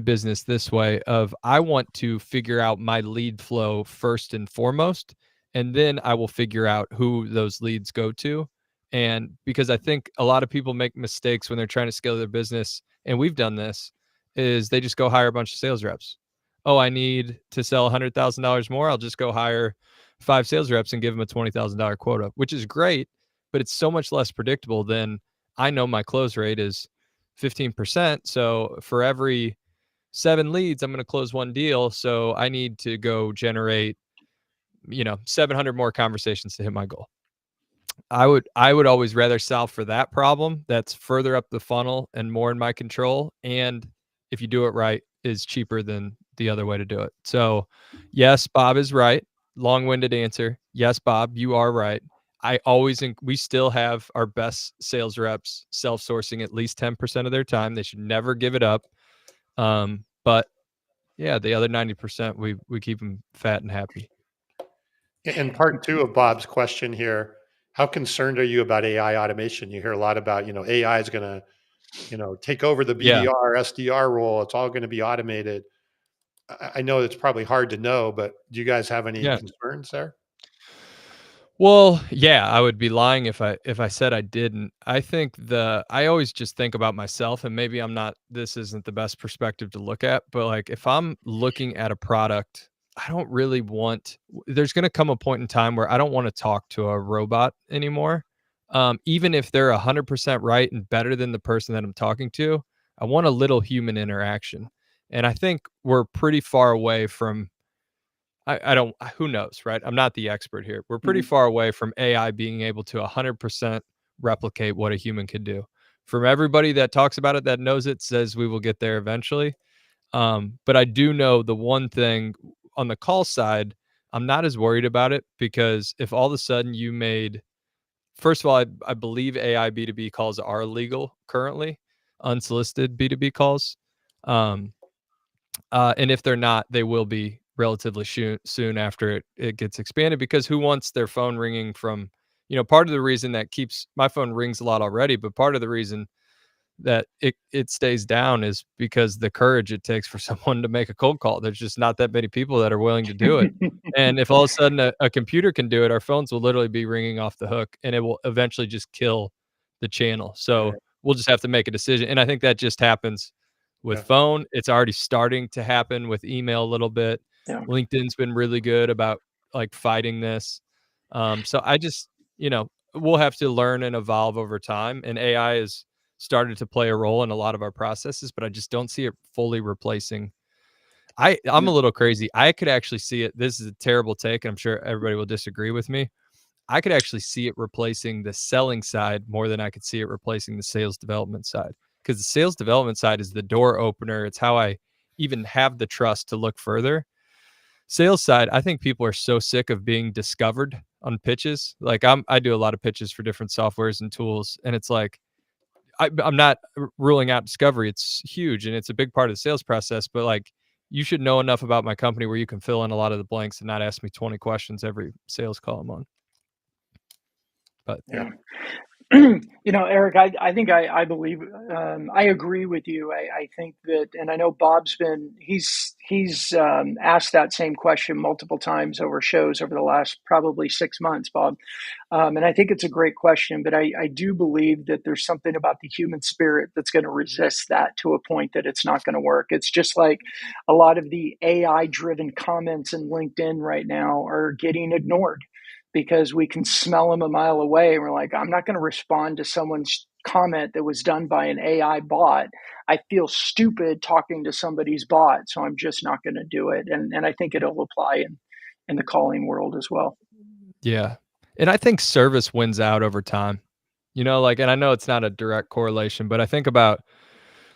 business this way of, I want to figure out my lead flow first and foremost, and then I will figure out who those leads go to. And because I think a lot of people make mistakes when they're trying to scale their business, and we've done this, is they just go hire a bunch of sales reps. Oh, I need to sell $100,000 more. I'll just go hire 5 sales reps and give them a $20,000 quota, which is great, but it's so much less predictable than I know my close rate is 15%. So for every 7 leads, I'm going to close 1 deal. So I need to go generate, 700 more conversations to hit my goal. I would always rather solve for that problem that's further up the funnel and more in my control. And if you do it right, is cheaper than the other way to do it. So yes, Bob is right. Long-winded answer. Yes, Bob, you are right. We still have our best sales reps self-sourcing at least 10% of their time. They should never give it up. But yeah, the other 90%, we keep them fat and happy. And part 2 of Bob's question here, how concerned are you about AI automation? You hear a lot about, AI is going to, take over the BDR, SDR role. It's all going to be automated. I know it's probably hard to know, but do you guys have any concerns there? Well, yeah, I would be lying if I said I didn't. I think I always just think about myself, and maybe this isn't the best perspective to look at, but like if I'm looking at a product, I don't really there's going to come a point in time where I don't want to talk to a robot anymore. Even if they're 100% right and better than the person that I'm talking to, I want a little human interaction. And I think we're pretty far away from who knows, right? I'm not the expert here. We're pretty far away from AI being able to 100% replicate what a human could do. From everybody that talks about it, that knows it, says we will get there eventually. But I do know the one thing on the call side, I'm not as worried about it, because if all of a sudden first of all, I believe AI B2B calls are illegal currently, unsolicited B2B calls. And if they're not, they will be relatively soon after it gets expanded, because who wants their phone ringing from, part of the reason that keeps my phone rings a lot already, but part of the reason that it stays down is because the courage it takes for someone to make a cold call. There's just not that many people that are willing to do it. And if all of a sudden a computer can do it, our phones will literally be ringing off the hook, and it will eventually just kill the channel. So we'll just have to make a decision. And I think that just happens with phone. It's already starting to happen with email a little bit. LinkedIn's been really good about like fighting this. So I just, we'll have to learn and evolve over time. And AI has started to play a role in a lot of our processes, but I just don't see it fully replacing. I'm a little crazy. I could actually see it. This is a terrible take, and I'm sure everybody will disagree with me. I could actually see it replacing the selling side more than I could see it replacing the sales development side. Because the sales development side is the door opener. It's how I even have the trust to look further. Sales side, I think people are so sick of being discovered on pitches. Like I do a lot of pitches for different softwares and tools, and it's like I'm not ruling out discovery. It's huge and it's a big part of the sales process. But like, you should know enough about my company where you can fill in a lot of the blanks and not ask me 20 questions every sales call I'm on. But yeah. Eric, I think I believe, I agree with you. I think that, and I know Bob's he's asked that same question multiple times over shows over the last probably 6 months, Bob. And I think it's a great question, but I do believe that there's something about the human spirit that's going to resist that to a point that it's not going to work. It's just like a lot of the AI driven comments in LinkedIn right now are getting ignored, because we can smell them a mile away. And we're like, I'm not going to respond to someone's comment that was done by an AI bot. I feel stupid talking to somebody's bot, so I'm just not going to do it. And I think it'll apply in the calling world as well. Yeah. And I think service wins out over time. And I know it's not a direct correlation, but I think about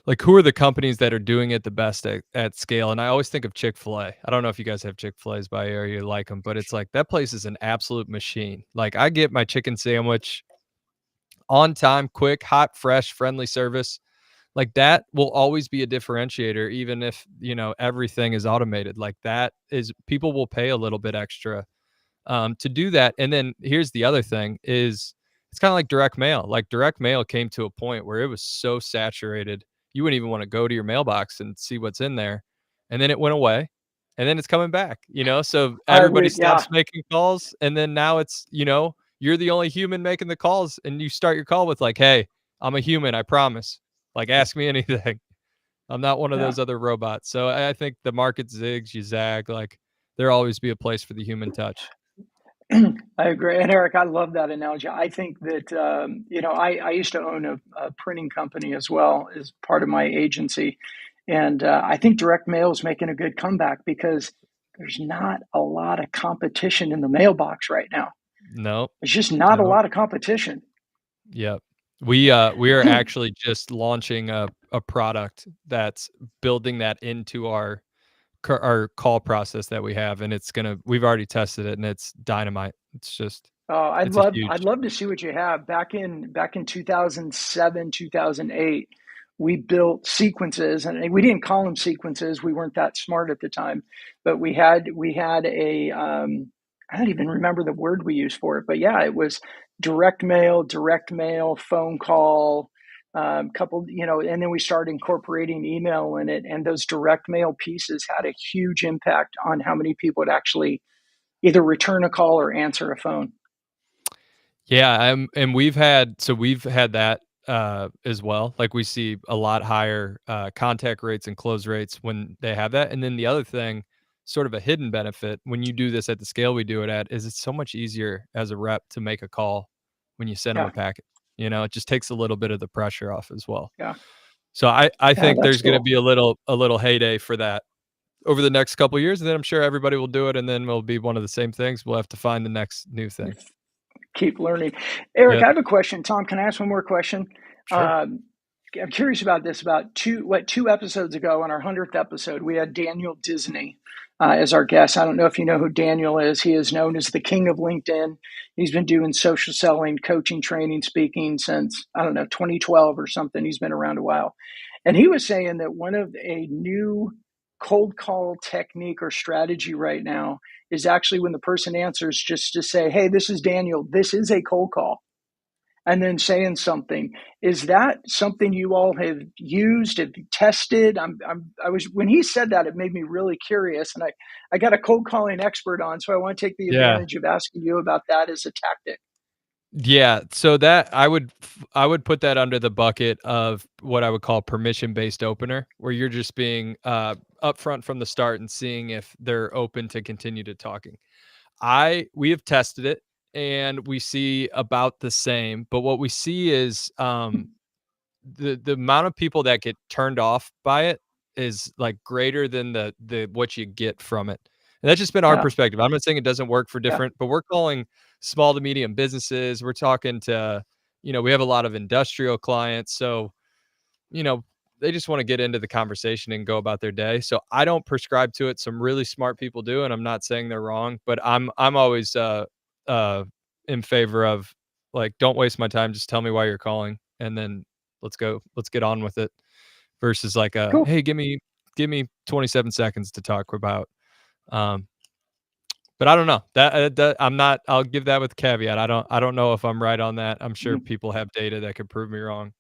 like, who are the companies that are doing it the best at scale? And I always think of Chick-fil-A. I don't know if you guys have Chick-fil-A's by area, you like them, but it's like that place is an absolute machine. Like, I get my chicken sandwich on time, quick, hot, fresh, friendly service. Like, that will always be a differentiator, even if, everything is automated. Like, people will pay a little bit extra to do that. And then here's the other thing is, it's kind of like direct mail. Like, direct mail came to a point where it was so saturated, you wouldn't even want to go to your mailbox and see what's in there. And then it went away, and then it's coming back, so everybody stops making calls. And then now it's, you're the only human making the calls, and you start your call with like, "Hey, I'm a human, I promise. Like, ask me anything. I'm not one of Yeah. those other robots." So I think the market zigs, you zag, like there'll always be a place for the human touch. I agree. And Eric, I love that analogy. I think that, I used to own a printing company as well as part of my agency. And I think direct mail is making a good comeback because there's not a lot of competition in the mailbox right now. Nope. There's just not a Nope. lot of competition. Yep. We are actually just launching a product that's building that into our call process that we have, and we've already tested it, and it's dynamite. Oh, It's a I'd huge. love to see what you have. Back in 2007, 2008, we built sequences, and we didn't call them sequences. We weren't that smart at the time, but we had a I don't even remember the word we used for it, but yeah, it was direct mail, phone call, couple, and then we started incorporating email in it, and those direct mail pieces had a huge impact on how many people would actually either return a call or answer a phone. Yeah, and we've had that as well. Like we see a lot higher contact rates and close rates when they have that. And then the other thing, sort of a hidden benefit when you do this at the scale we do it at, is it's so much easier as a rep to make a call when you send them a Yeah, packet. It just takes a little bit of the pressure off as well. yeah, So I yeah. think That's there's going to cool. be a little heyday for that over the next couple of years, and then I'm sure everybody will do it, and then we'll be one of the same things. We'll have to find the next new thing. Keep learning. Eric, Yep. I have a question. Tom, can I ask one more question? Sure. Um, I'm curious about this. About two episodes ago, on our 100th episode, we had Daniel Disney as our guest. I don't know if you know who Daniel is. He is known as the king of LinkedIn. He's been doing social selling, coaching, training, speaking since, I don't know, 2012 or something. He's been around a while. And he was saying that one of a new cold call technique or strategy right now is actually when the person answers, just to say, "Hey, this is Daniel. This is a cold call," and then saying something. Is that something you all have used, have you tested? I was when he said that, it made me really curious, and I got a cold calling expert on, so I want to take the Yeah. advantage of asking you about that as a tactic. Yeah, so that I would put that under the bucket of what I would call permission-based opener, where you're just being upfront from the start and seeing if they're open to continue to talking. We have tested it and we see about the same, but what we see is the amount of people that get turned off by it is like greater than the what you get from it. And that's just been our Yeah, perspective. I'm not saying it doesn't work for yeah, different, but we're calling small to medium businesses. We're talking to, we have a lot of industrial clients. So, you know, they just want to get into the conversation and go about their day. So I don't prescribe to it. Some really smart people do, and I'm not saying they're wrong, but I'm always uh in favor of like, don't waste my time. Just tell me why you're calling, and then let's get on with it. Versus like cool. hey, give me 27 seconds to talk about. Um, but I don't know that I'm not. I'll give that with caveat. I don't know if I'm right on that. I'm sure Mhm. people have data that could prove me wrong.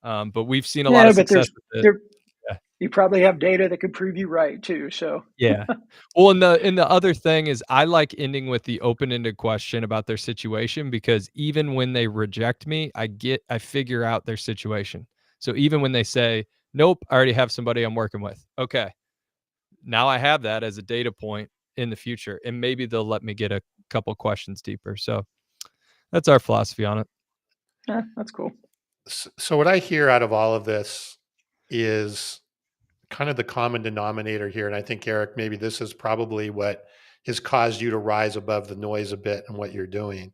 But we've seen a lot Yeah, of but success with it. there Yeah. you probably have data that could prove you right too. So Yeah. Well, and the other thing is I like ending with the open-ended question about their situation, because even when they reject me, I figure out their situation. So even when they say, "Nope, I already have somebody I'm working with." Okay. Now I have that as a data point in the future, and maybe they'll let me get a couple questions deeper. So that's our philosophy on it. yeah, that's cool. So what I hear out of all of this is kind of the common denominator here, and I think, Eric, maybe this is probably what has caused you to rise above the noise a bit in what you're doing,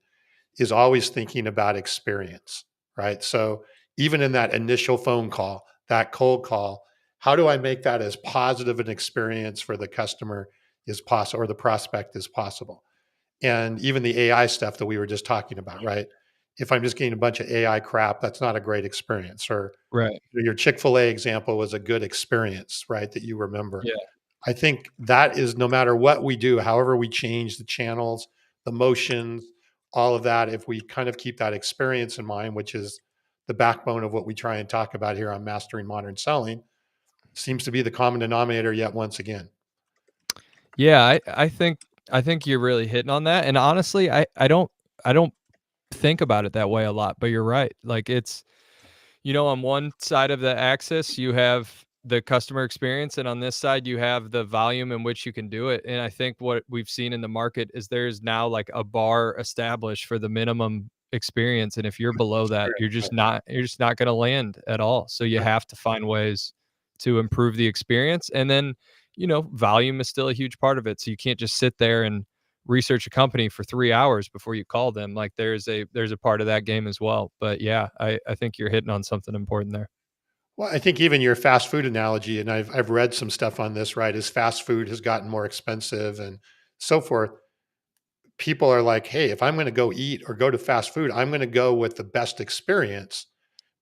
is always thinking about experience, right? So even in that initial phone call, that cold call, how do I make that as positive an experience for the customer as possible, or the prospect as possible? And even the AI stuff that we were just talking about, right? If I'm just getting a bunch of AI crap, that's not a great experience. Or Right. your Chick-fil-A example was a good experience, right? That you remember. Yeah. I think that is, no matter what we do, however we change the channels, the motions, all of that, if we kind of keep that experience in mind, which is the backbone of what we try and talk about here on Mastering Modern Selling, seems to be the common denominator yet once again. Yeah, I think you're really hitting on that. And honestly, I don't think about it that way a lot, but you're right. Like it's, on one side of the axis, you have the customer experience, and on this side, you have the volume in which you can do it. And I think what we've seen in the market is there's now like a bar established for the minimum experience. And if you're below that, you're just not going to land at all. So you have to find ways to improve the experience. And then, volume is still a huge part of it. So you can't just sit there and research a company for 3 hours before you call them. Like there's a part of that game as well. But yeah, I think you're hitting on something important there. Well, I think even your fast food analogy, and I've read some stuff on this, right? As fast food has gotten more expensive and so forth, people are like, hey, if I'm going to go eat or go to fast food, I'm going to go with the best experience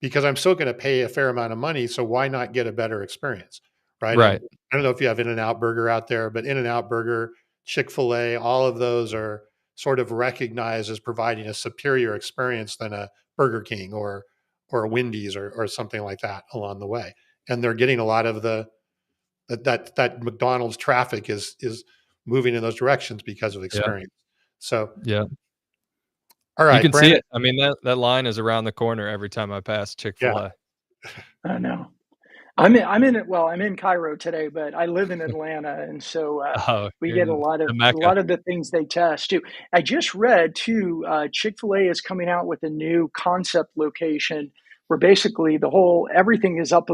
because I'm still going to pay a fair amount of money. So why not get a better experience? Right. And Right. I don't know if you have In-N-Out Burger out there, but In-N-Out Burger, Chick-fil-A, all of those are sort of recognized as providing a superior experience than a Burger King or a Wendy's or something like that along the way. And they're getting a lot of that McDonald's traffic is moving in those directions because of experience. So, yeah, all you right, can see Brandon. it. I mean, that line is around the corner every time I pass Chick-fil-A. I know. I'm in Cairo today, but I live in Atlanta, and so we You're get a in lot the of Mecca. the things they test too. I just read too, Chick-fil-A is coming out with a new concept location where basically everything is up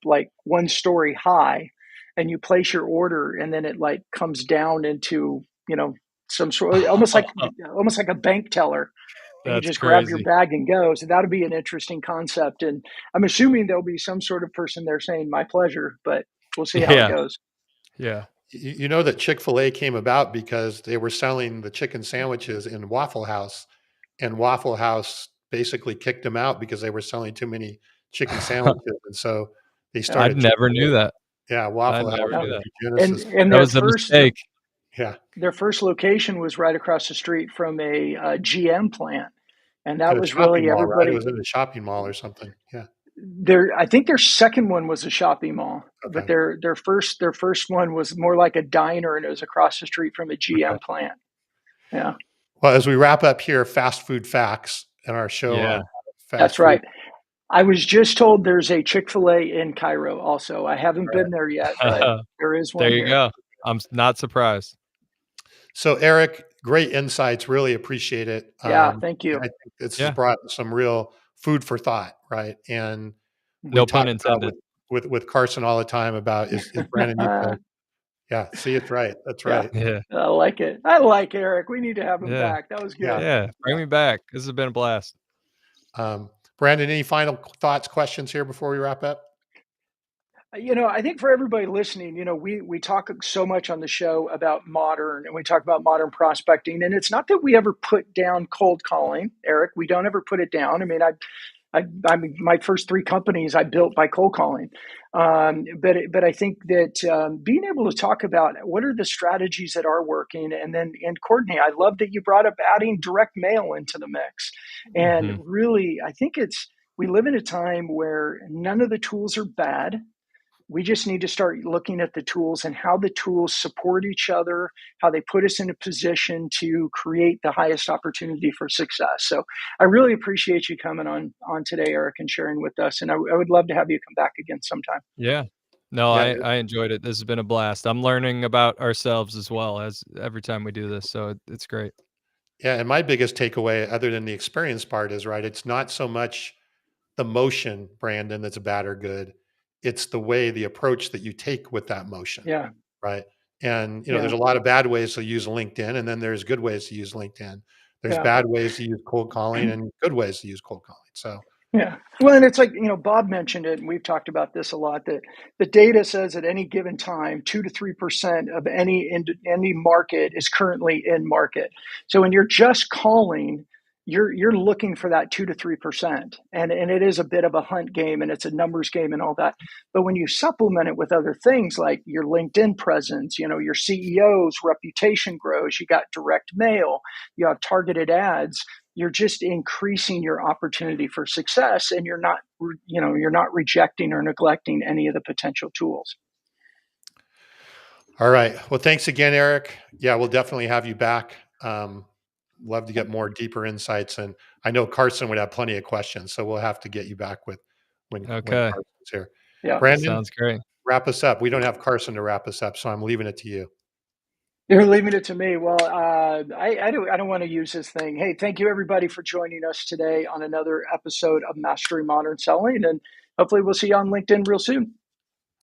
like one story high, and you place your order, and then it like comes down into some sort almost like a bank teller. And you That's just grab your crazy. bag and go. So that'll be an interesting concept. And I'm assuming there'll be some sort of person there saying my pleasure, but we'll see how it Yeah. goes. Yeah. You know that Chick-fil-A came about because they were selling the chicken sandwiches in Waffle House, and Waffle House basically kicked them out because they were selling too many chicken sandwiches, and so they I started never knew Chick-fil-A. that. Yeah, I Waffle House never Yeah. knew was that. the And genesis. That their was a mistake. Yeah, their first location was right across the street from a GM plant. And at that a was shopping really mall, right? It everybody was in a shopping mall or something. Yeah. I think their second one was a shopping mall, but Okay. their first one was more like a diner, and it was across the street from a Okay. GM plant. Yeah. Well, as we wrap up here, fast food facts and our show Yeah. on fast That's food. right. I was just told there's a Chick-fil-A in Cairo also. I haven't All right. been there yet, but there is There one you here. go. I'm not surprised. So, Eric, great insights. Really appreciate it. Yeah, thank I you. think this has Yeah. brought some real food for thought, right? And we No talk pun about intended. with Carson all the time about is Brandon needs to, yeah. See, it's right. That's Yeah, right. Yeah. I like it. I like Eric. We need to have him Yeah. back. That was Yeah. good. Yeah. Bring me back. This has been a blast. Brandon, any final thoughts, questions here before we wrap up? I think for everybody listening, we talk so much on the show about modern, and we talk about modern prospecting, and it's not that we ever put down cold calling, Eric. We don't ever put it down. I mean, I mean, my first three companies I built by cold calling, but I think that being able to talk about what are the strategies that are working, and Courtney, I love that you brought up adding direct mail into the mix, and Mhm. really, I think we live in a time where none of the tools are bad. We just need to start looking at the tools and how the tools support each other, how they put us in a position to create the highest opportunity for success. So I really appreciate you coming on today, Eric, and sharing with us. And I would love to have you come back again sometime. Yeah. No, Yeah. I enjoyed it. This has been a blast. I'm learning about ourselves as well as every time we do this. So it's great. Yeah. And my biggest takeaway, other than the experience part, is right. It's not so much the motion, Brandon, that's bad or good. It's the way, the approach that you take with that motion. Yeah. Right. And, Yeah. there's a lot of bad ways to use LinkedIn, and then there's good ways to use LinkedIn. There's Yeah. bad ways to use cold calling and good ways to use cold calling. So, Yeah. Well, and it's like, Bob mentioned it, and we've talked about this a lot, that the data says at any given time, 2 to 3% of any market is currently in market. So when you're just calling, you're looking for that 2 to 3%. And it is a bit of a hunt game, and it's a numbers game and all that. But when you supplement it with other things like your LinkedIn presence, your CEO's reputation grows, you got direct mail, you have targeted ads, you're just increasing your opportunity for success, and you're not rejecting or neglecting any of the potential tools. all right. Well, thanks again, Eric. Yeah, we'll definitely have you back. love to get more deeper insights. And I know Carson would have plenty of questions, so we'll have to get you back with when Okay. Carson's here. Yeah. Brandon, Sounds great. wrap us up. We don't have Carson to wrap us up, so I'm leaving it to you. You're leaving it to me. Well, I don't want to use this thing. Hey, thank you everybody for joining us today on another episode of Mastering Modern Selling, and hopefully we'll see you on LinkedIn real soon.